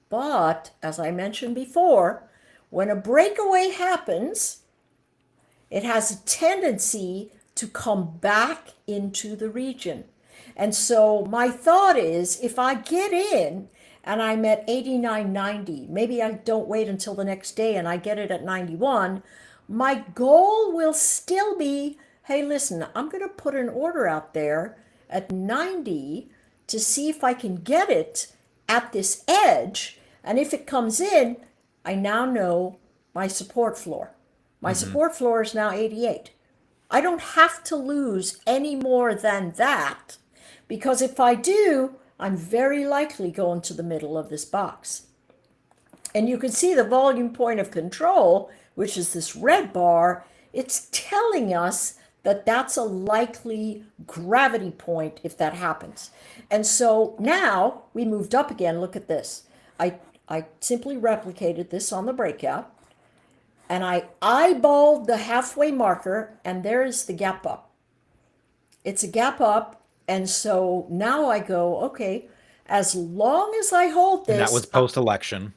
But as I mentioned before, when a breakaway happens, it has a tendency to come back into the region. And so my thought is if I get in and I'm at 89.90, maybe I don't wait until the next day and I get it at 91, my goal will still be, hey, listen, I'm going to put an order out there at 90 to see if I can get it at this edge. And if it comes in, I now know my support floor. My Hmm. support floor is now 88. I don't have to lose any more than that because if I do, I'm very likely going to the middle of this box. And you can see the volume point of control which is this red bar, it's telling us that that's a likely gravity point if that happens. And so now we moved up again. Look at this. I simply replicated this on the breakout, and I eyeballed the halfway marker, and there's the gap up. It's a gap up, and so now I go, okay, as long as I hold And that was this, post-election,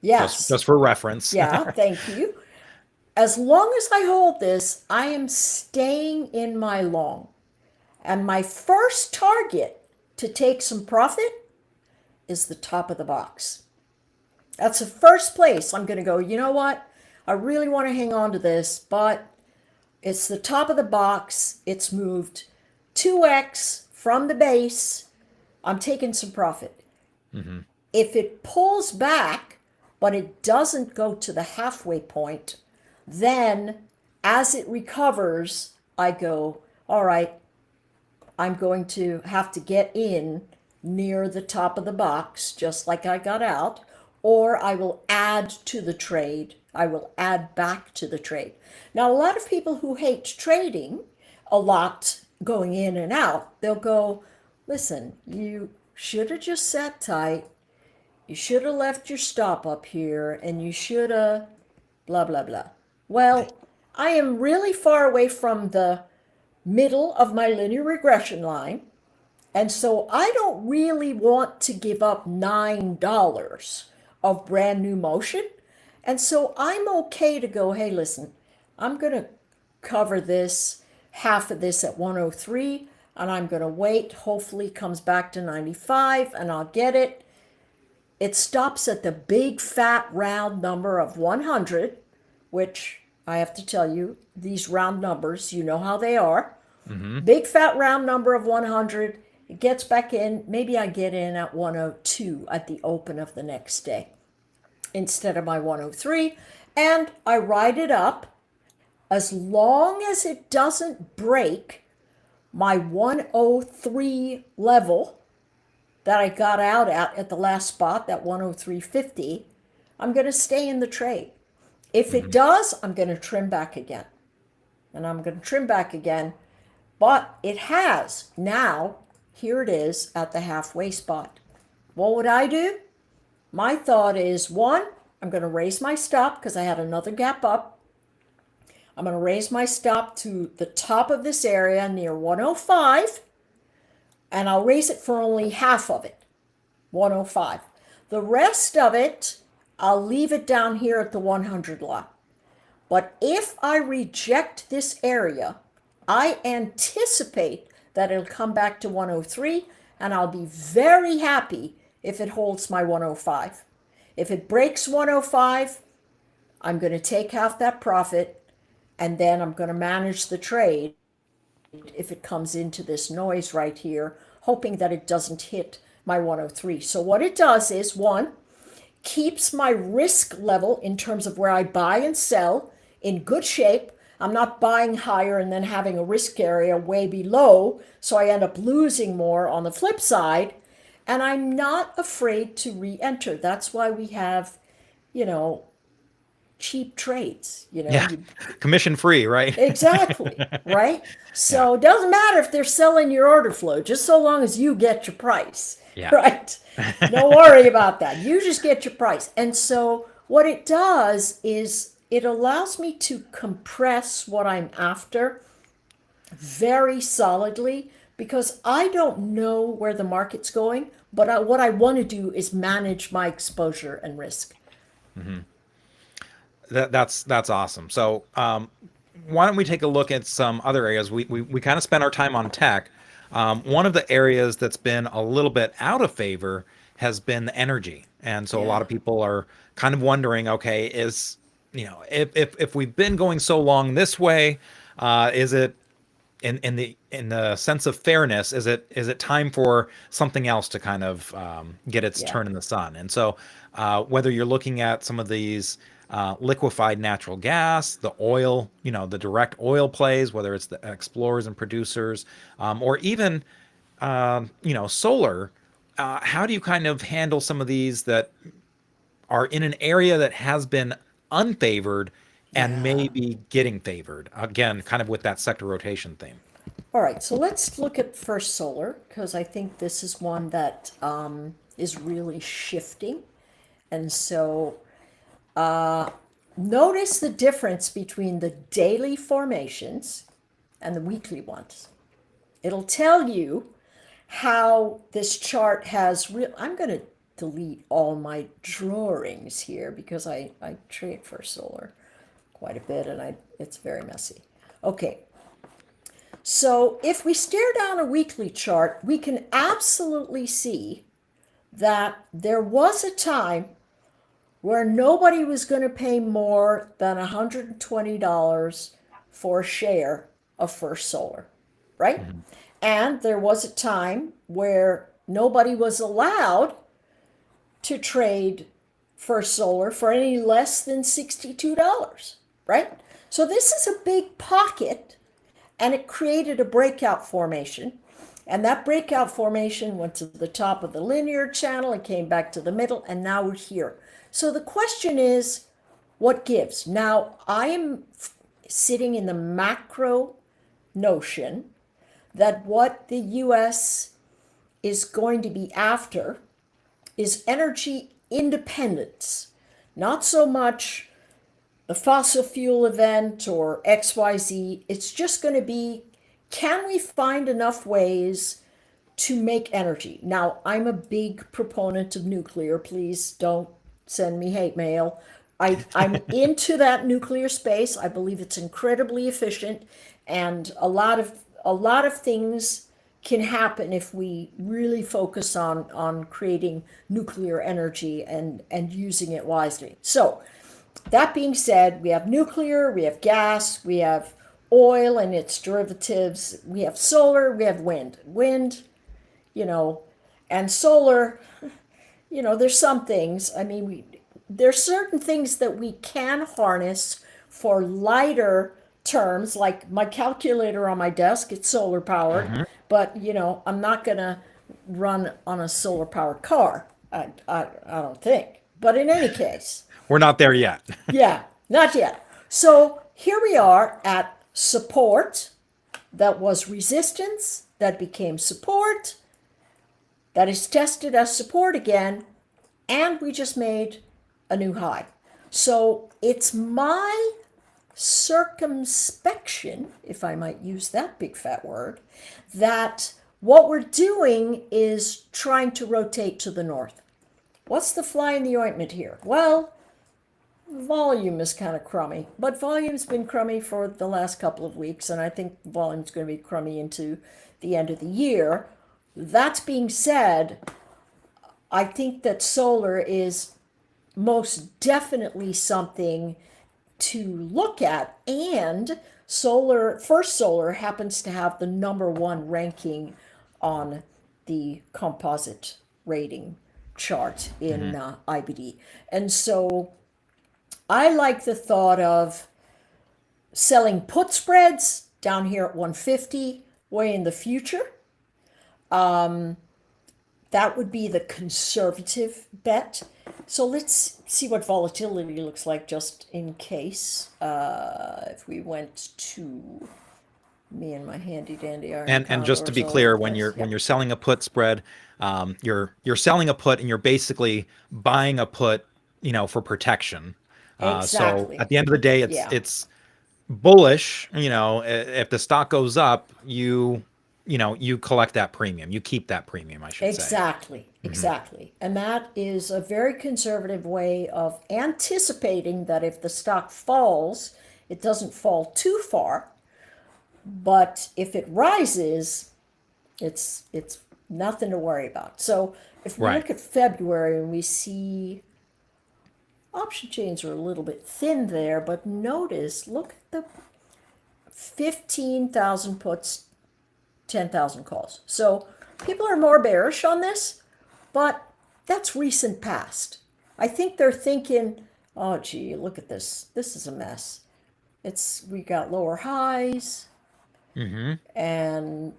yes, just for reference. yeah, thank you. As long as I hold this, I am staying in my long. And my first target to take some profit is the top of the box. That's the first place I'm going to go, you know what? I really want to hang on to this, but it's the top of the box. It's moved 2x from the base. I'm taking some profit. If it pulls back, but it doesn't go to the halfway point, then as it recovers, I go, all right, I'm going to have to get in near the top of the box, just like I got out, or I will add to the trade. I will add back to the trade. Now, a lot of people who hate trading a lot going in and out, they'll go, listen, you should have just sat tight. You should have left your stop up here, and you should have blah, blah, blah. Well, I am really far away from the middle of my linear regression line, and so I don't really want to give up $9 of brand new motion. And so I'm okay to go, hey, listen, I'm going to cover this, half of this at 103, and I'm going to wait. Hopefully it comes back to 95, and I'll get it. It stops at the big fat round number of 100, which I have to tell you, these round numbers, you know how they are. Big fat round number of 100. It gets back in. Maybe I get in at 102 at the open of the next day instead of my 103. And I ride it up as long as it doesn't break my 103 level that I got out at the last spot, that 103.50, I'm going to stay in the trade. If it does, I'm going to trim back again. And I'm going to trim back again. But it has. Now, here it is at the halfway spot. What would I do? My thought is, one, I'm going to raise my stop because I had another gap up. I'm going to raise my stop to the top of this area near 105. And I'll raise it for only half of it, 105. The rest of it, I'll leave it down here at the 100 lot. But if I reject this area, I anticipate that it'll come back to 103, and I'll be very happy if it holds my 105. If it breaks 105, I'm going to take half that profit, and then I'm going to manage the trade if it comes into this noise right here, hoping that it doesn't hit my 103. So what it does is, one, keeps my risk level in terms of where I buy and sell in good shape. I'm not buying higher and then having a risk area way below, so I end up losing more on the flip side. And I'm not afraid to re-enter. That's why we have, cheap trades, Yeah. Commission free, right? Exactly, right? So it doesn't matter if they're selling your order flow, just so long as you get your price, right? Don't worry about that. You just get your price. And so what it does is it allows me to compress what I'm after very solidly because I don't know where the market's going, but what I want to do is manage my exposure and risk. That's awesome. So why don't we take a look at some other areas? We kind of spent our time on tech. One of the areas that's been a little bit out of favor has been the energy. And so a lot of people are kind of wondering, okay, if we've been going so long this way, is it in the sense of fairness, is it time for something else to kind of get its turn in the sun? And so whether you're looking at some of these liquefied natural gas, the oil, the direct oil plays, whether it's the explorers and producers, or even, solar, how do you kind of handle some of these that are in an area that has been unfavored and Yeah. maybe getting favored. Again, kind of with that sector rotation theme. All right, so let's look at First Solar because I think this is one that is really shifting. And so notice the difference between the daily formations and the weekly ones. It'll tell you how this chart has real. I'm going to delete all my drawings here because I trade First Solar quite a bit and it's very messy. Okay, so if we stare down a weekly chart, we can absolutely see that there was a time where nobody was going to pay more than $120 for a share of First Solar, right? Mm-hmm. And there was a time where nobody was allowed to trade First Solar for any less than $62, right? So this is a big pocket and it created a breakout formation. And that breakout formation went to the top of the linear channel, it came back to the middle, and now we're here. So the question is, what gives? Now, I am sitting in the macro notion that what the US is going to be after is energy independence, not so much the fossil fuel event or XYZ. It's just going to be, can we find enough ways to make energy? Now, I'm a big proponent of nuclear. Please don't send me hate mail. I'm into that nuclear space. I believe it's incredibly efficient, and a lot of things can happen if we really focus on creating nuclear energy and using it wisely. So that being said, we have nuclear, we have gas, we have oil and its derivatives, we have solar, we have wind. Wind, you know, and solar, you know, there's some things. I mean, there's certain things that we can harness for lighter terms, like my calculator on my desk, it's solar powered, Mm-hmm. but you know, I'm not gonna run on a solar powered car. I don't think. But in any case, We're not there yet. yeah, not yet. So here we are at support that was resistance, that became support, that is tested as support again, and we just made a new high. So it's my circumspection, if I might use that big fat word, that what we're doing is trying to rotate to the north. What's the fly in the ointment here? Well, volume is kind of crummy, but volume's been crummy for the last couple of weeks, and I think volume's going to be crummy into the end of the year. That being said, I think that solar is most definitely something to look at, and First Solar happens to have the #1 ranking on the composite rating chart in Mm-hmm. IBD. And so I like the thought of selling put spreads down here at 150 way in the future. That would be the conservative bet. So let's see what volatility looks like just in case. If we went to me and my handy dandy iron And just to condors be all over clear, the place. when Yep. you're selling a put spread, you're selling a put and you're basically buying a put, for protection. So Exactly. at the end of the day, Yeah. it's bullish. If the stock goes up, you collect that premium, you keep that premium, I should say. Exactly, Hmm. exactly. And that is a very conservative way of anticipating that if the stock falls, it doesn't fall too far, but if it rises, it's nothing to worry about. So if we Right. look at February and we see option chains are a little bit thin there, but notice, look at the 15,000 puts, 10,000 calls. So people are more bearish on this, but that's recent past. I think they're thinking, oh gee, look at this. This is a mess. We got lower highs Hmm. and,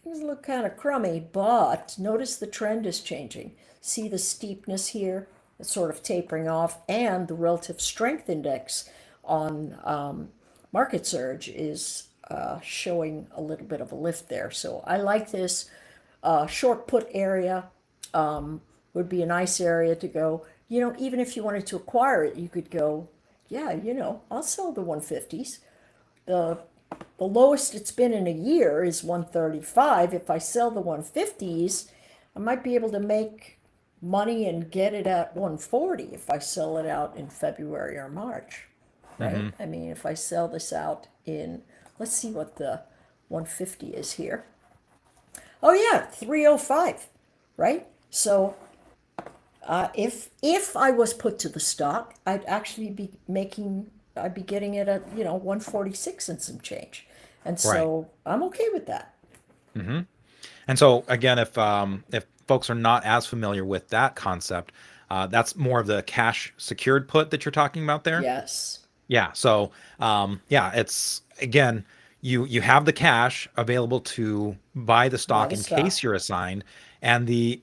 things look kind of crummy, but notice the trend is changing. See the steepness here? sort of tapering off, and the relative strength index on market surge is showing a little bit of a lift there. So I like this. Short put area would be a nice area to go. Even if you wanted to acquire it, you could go, yeah, I'll sell the 150s. The the lowest it's been in a year is 135. If I sell the 150s, I might be able to make money and get it at 140 if I sell it out in February or March, right? I mean, if I sell this out in, let's see what the 150 is here. Oh yeah, 305, right? So if I was put to the stock, I'd actually be making, I'd be getting it at 146 and some change, and Right. so I'm okay with that. And so again, if folks are not as familiar with that concept, that's more of the cash secured put that you're talking about there. Yes, Yeah. So yeah, it's again, you have the cash available to buy the buy stock the in case stock. you're assigned, and the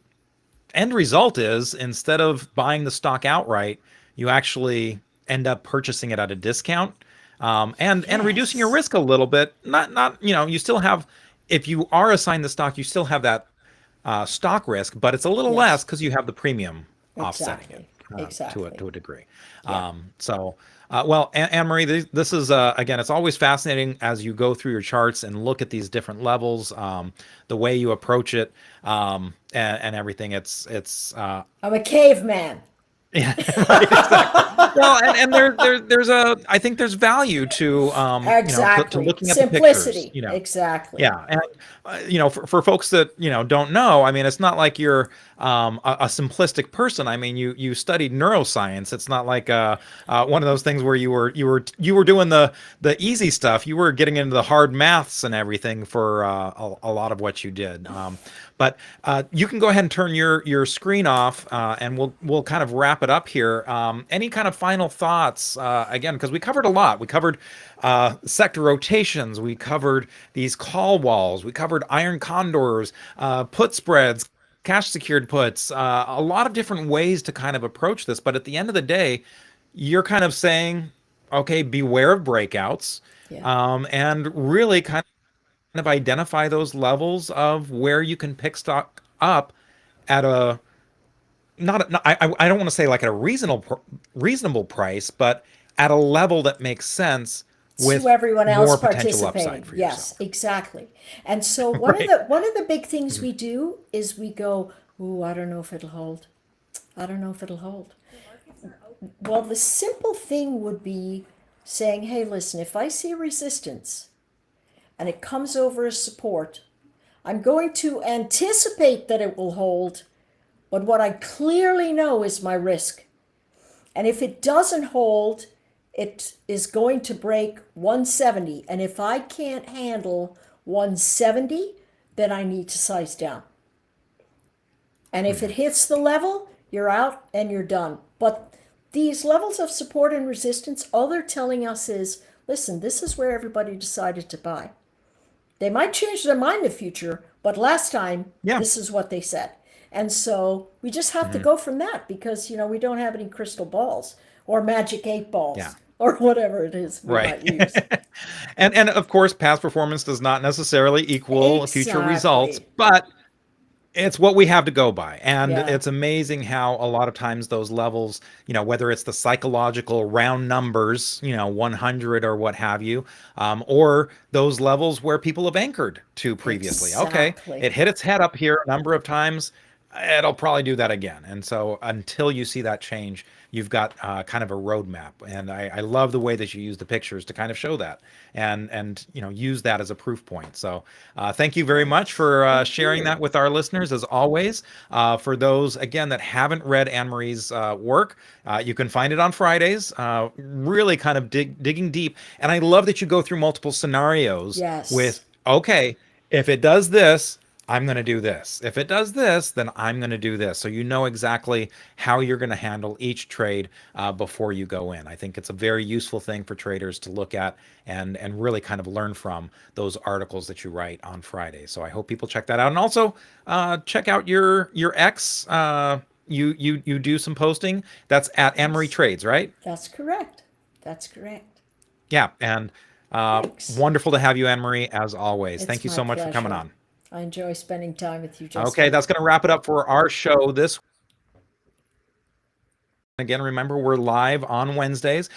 end result is instead of buying the stock outright, you actually end up purchasing it at a discount, and reducing your Yes, risk a little bit. Not you still have, if you are assigned the stock, you still have that stock risk, but it's a little less yes, because you have the premium offsetting it exactly, to a exactly. degree. Yeah. So, well, Anne Marie, this is again, it's always fascinating as you go through your charts and look at these different levels, the way you approach it, and everything. It's I'm a caveman. yeah, right, exactly. Well, and there's a, I think there's value to to Exactly. looking at the pictures, Simplicity. Exactly. yeah, and for folks that don't know, I mean, it's not like you're a simplistic person. I mean, you studied neuroscience. It's not like one of those things where you were doing the easy stuff. You were getting into the hard maths and everything for a lot of what you did. But you can go ahead and turn your screen off, and we'll kind of wrap it up here. Any kind of final thoughts? Again, because we covered a lot. We covered sector rotations. We covered these call walls. We covered iron condors, put spreads, cash secured puts, a lot of different ways to kind of approach this. But at the end of the day, you're kind of saying, okay, beware of breakouts, Yeah. and really kind of identify those levels of where you can pick stock up at a I don't want to say like at a reasonable price, but at a level that makes sense To with everyone else more potential upside participating. for Yes, yourself. exactly. And so Right. one of the big things we do is we go, "Ooh, I don't know if it'll hold. I don't know if it'll hold." Well, the simple thing would be saying, "Hey, listen, if I see a resistance and it comes over as support, I'm going to anticipate that it will hold, but what I clearly know is my risk. And if it doesn't hold, it is going to break 170. And if I can't handle 170, then I need to size down. And if it hits the level, you're out and you're done." But these levels of support and resistance, all they're telling us is, listen, this is where everybody decided to buy. They might change their mind in the future, but last time, Yeah. this is what they said. And so we just have to Mhm. go from that because, we don't have any crystal balls or magic eight Yeah. balls or whatever it is we Right. might use. And of course, past performance does not necessarily equal future results, Exactly. but it's what we have to go by. And Yeah. it's amazing how a lot of times those levels, whether it's the psychological round numbers, 100 or what have you, or those levels where people have anchored to previously. Okay, Exactly. it hit its head up here a number of times. It'll probably do that again. And so until you see that change, you've got kind of a roadmap. And I love the way that you use the pictures to kind of show that and use that as a proof point. So thank you very much Yes. for Thank sharing you. that with our listeners as always. For those again that haven't read Anne Marie's work, you can find it on Fridays. Really kind of digging deep. And I love that you go through multiple scenarios Yes. with, okay, if it does this, I'm going to do this. If it does this, then I'm going to do this. So you know exactly how you're going to handle each trade before you go in. I think it's a very useful thing for traders to look at and really kind of learn from those articles that you write on Friday. So I hope people check that out, and also check out your X. you do some posting. That's at Anne Marie Yes, Trades, right? that's correct. That's correct. Yeah, and Thanks. wonderful to have you, Anne Marie, as always. Thank It's you my so much for coming pleasure. on. I enjoy spending time with you, Okay, Justin. that's going to wrap it up for our show this. Again, remember, we're live on Wednesdays.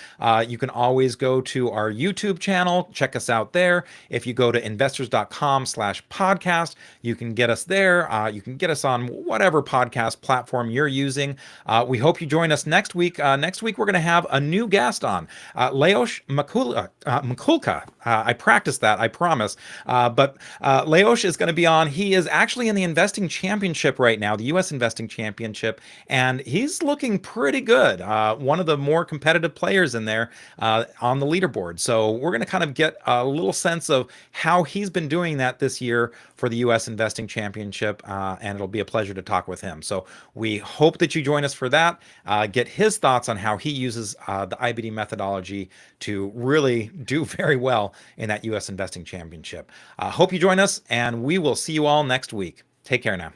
You can always go to our YouTube channel, check us out there. If you go to investors.com/podcast, you can get us there. You can get us on whatever podcast platform you're using. We hope you join us next week. Next week, we're going to have a new guest on, Leosh Mikulka. I practiced that, I promise. But Leosh is going to be on. He is actually in the investing championship right now, the U.S. investing championship, and he's looking pretty good. One of the more competitive players in there on the leaderboard. So we're going to kind of get a little sense of how he's been doing that this year for the U.S. Investing Championship, and it'll be a pleasure to talk with him. So we hope that you join us for that. Get his thoughts on how he uses the IBD methodology to really do very well in that U.S. Investing Championship. Hope you join us, and we will see you all next week. Take care now.